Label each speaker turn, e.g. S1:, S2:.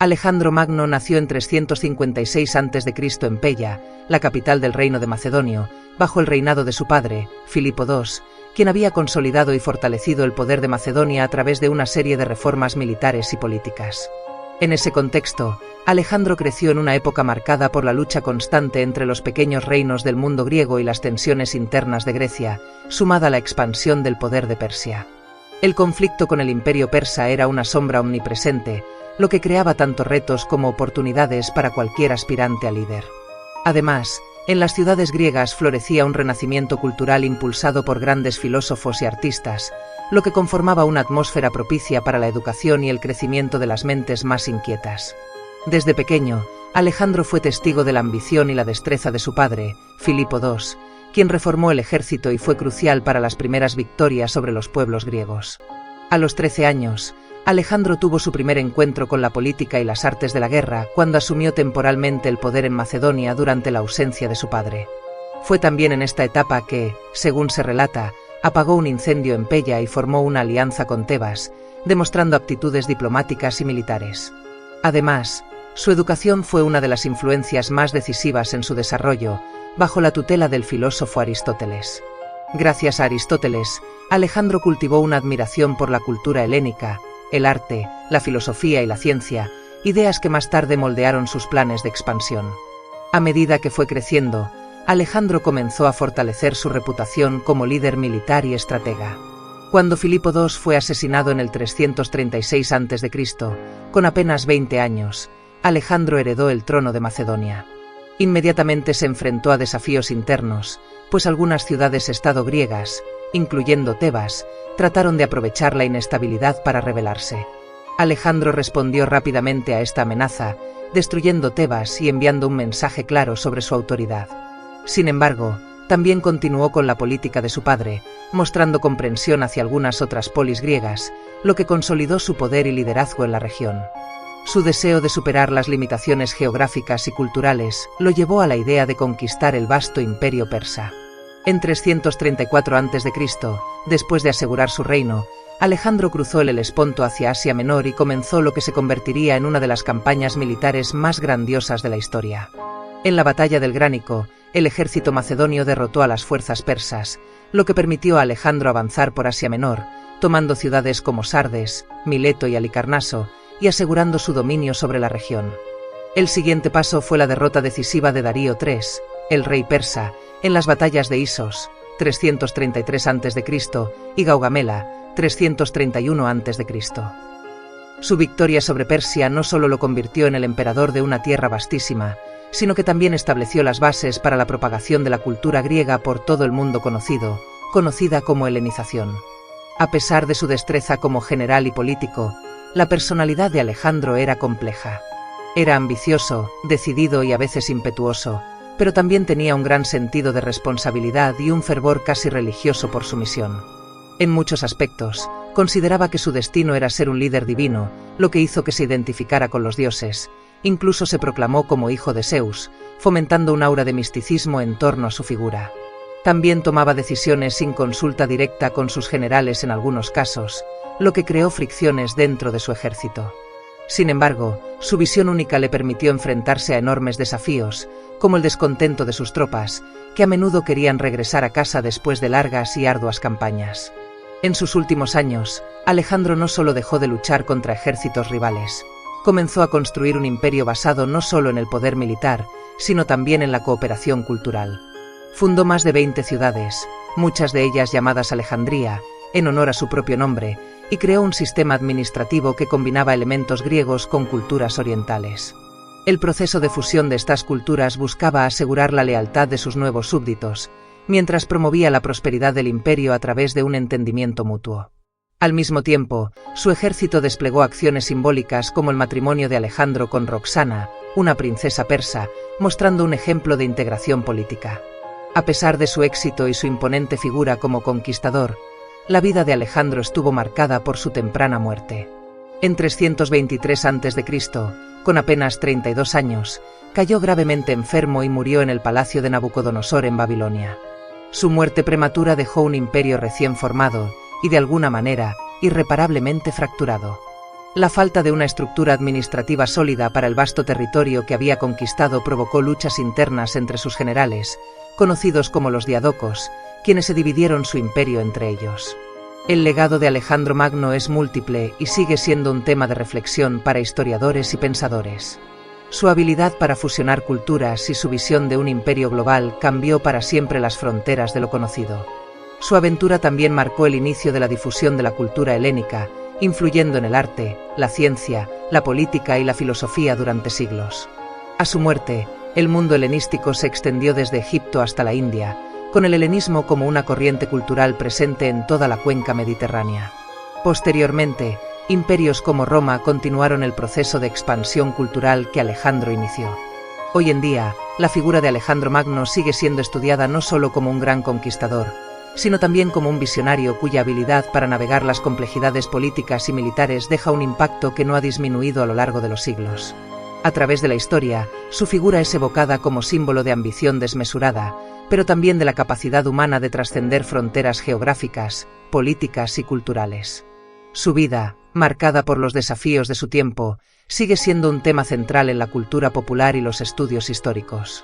S1: Alejandro Magno nació en 356 a.C. en Pella, la capital del reino de Macedonio, bajo el reinado de su padre, Filipo II, quien había consolidado y fortalecido el poder de Macedonia a través de una serie de reformas militares y políticas. En ese contexto, Alejandro creció en una época marcada por la lucha constante entre los pequeños reinos del mundo griego y las tensiones internas de Grecia, sumada a la expansión del poder de Persia. El conflicto con el imperio persa era una sombra omnipresente, lo que creaba tanto retos como oportunidades para cualquier aspirante a líder. Además, en las ciudades griegas florecía un renacimiento cultural impulsado por grandes filósofos y artistas, lo que conformaba una atmósfera propicia para la educación y el crecimiento de las mentes más inquietas. Desde pequeño, Alejandro fue testigo de la ambición y la destreza de su padre, Filipo II, quien reformó el ejército y fue crucial para las primeras victorias sobre los pueblos griegos. A los 13 años, Alejandro tuvo su primer encuentro con la política y las artes de la guerra cuando asumió temporalmente el poder en Macedonia durante la ausencia de su padre. Fue también en esta etapa que, según se relata, apagó un incendio en Pella y formó una alianza con Tebas, demostrando aptitudes diplomáticas y militares. Además, su educación fue una de las influencias más decisivas en su desarrollo, bajo la tutela del filósofo Aristóteles. Gracias a Aristóteles, Alejandro cultivó una admiración por la cultura helénica, el arte, la filosofía y la ciencia, ideas que más tarde moldearon sus planes de expansión. A medida que fue creciendo, Alejandro comenzó a fortalecer su reputación como líder militar y estratega. Cuando Filipo II fue asesinado en el 336 a.C., con apenas 20 años, Alejandro heredó el trono de Macedonia. Inmediatamente se enfrentó a desafíos internos, pues algunas ciudades-estado griegas, incluyendo Tebas, trataron de aprovechar la inestabilidad para rebelarse. Alejandro respondió rápidamente a esta amenaza, destruyendo Tebas y enviando un mensaje claro sobre su autoridad. Sin embargo, también continuó con la política de su padre, mostrando comprensión hacia algunas otras polis griegas, lo que consolidó su poder y liderazgo en la región. Su deseo de superar las limitaciones geográficas y culturales lo llevó a la idea de conquistar el vasto imperio persa. En 334 a.C., después de asegurar su reino, Alejandro cruzó el Helesponto hacia Asia Menor y comenzó lo que se convertiría en una de las campañas militares más grandiosas de la historia. En la batalla del Gránico, el ejército macedonio derrotó a las fuerzas persas, lo que permitió a Alejandro avanzar por Asia Menor, tomando ciudades como Sardes, Mileto y Halicarnaso, y asegurando su dominio sobre la región. El siguiente paso fue la derrota decisiva de Darío III, el rey persa, en las batallas de Isos, 333 a.C., y Gaugamela, 331 a.C. Su victoria sobre Persia no solo lo convirtió en el emperador de una tierra vastísima, sino que también estableció las bases para la propagación de la cultura griega por todo el mundo conocida como helenización. A pesar de su destreza como general y político, la personalidad de Alejandro era compleja. Era ambicioso, decidido y a veces impetuoso, pero también tenía un gran sentido de responsabilidad y un fervor casi religioso por su misión. En muchos aspectos, consideraba que su destino era ser un líder divino, lo que hizo que se identificara con los dioses. Incluso se proclamó como hijo de Zeus, fomentando un aura de misticismo en torno a su figura. También tomaba decisiones sin consulta directa con sus generales en algunos casos, lo que creó fricciones dentro de su ejército. Sin embargo, su visión única le permitió enfrentarse a enormes desafíos, como el descontento de sus tropas, que a menudo querían regresar a casa después de largas y arduas campañas. En sus últimos años, Alejandro no solo dejó de luchar contra ejércitos rivales, comenzó a construir un imperio basado no solo en el poder militar, sino también en la cooperación cultural. Fundó más de 20 ciudades, muchas de ellas llamadas Alejandría, en honor a su propio nombre, y creó un sistema administrativo que combinaba elementos griegos con culturas orientales. El proceso de fusión de estas culturas buscaba asegurar la lealtad de sus nuevos súbditos, mientras promovía la prosperidad del imperio a través de un entendimiento mutuo. Al mismo tiempo, su ejército desplegó acciones simbólicas como el matrimonio de Alejandro con Roxana, una princesa persa, mostrando un ejemplo de integración política. A pesar de su éxito y su imponente figura como conquistador, la vida de Alejandro estuvo marcada por su temprana muerte. En 323 a.C., con apenas 32 años, cayó gravemente enfermo y murió en el palacio de Nabucodonosor en Babilonia. Su muerte prematura dejó un imperio recién formado y, de alguna manera, irreparablemente fracturado. La falta de una estructura administrativa sólida para el vasto territorio que había conquistado provocó luchas internas entre sus generales, conocidos como los diadocos, quienes se dividieron su imperio entre ellos. El legado de Alejandro Magno es múltiple y sigue siendo un tema de reflexión para historiadores y pensadores. Su habilidad para fusionar culturas y su visión de un imperio global cambió para siempre las fronteras de lo conocido. Su aventura también marcó el inicio de la difusión de la cultura helénica, influyendo en el arte, la ciencia, la política y la filosofía durante siglos. A su muerte, el mundo helenístico se extendió desde Egipto hasta la India, con el helenismo como una corriente cultural presente en toda la cuenca mediterránea. Posteriormente, imperios como Roma continuaron el proceso de expansión cultural que Alejandro inició. Hoy en día, la figura de Alejandro Magno sigue siendo estudiada no solo como un gran conquistador, sino también como un visionario cuya habilidad para navegar las complejidades políticas y militares deja un impacto que no ha disminuido a lo largo de los siglos. A través de la historia, su figura es evocada como símbolo de ambición desmesurada, pero también de la capacidad humana de trascender fronteras geográficas, políticas y culturales. Su vida, marcada por los desafíos de su tiempo, sigue siendo un tema central en la cultura popular y los estudios históricos.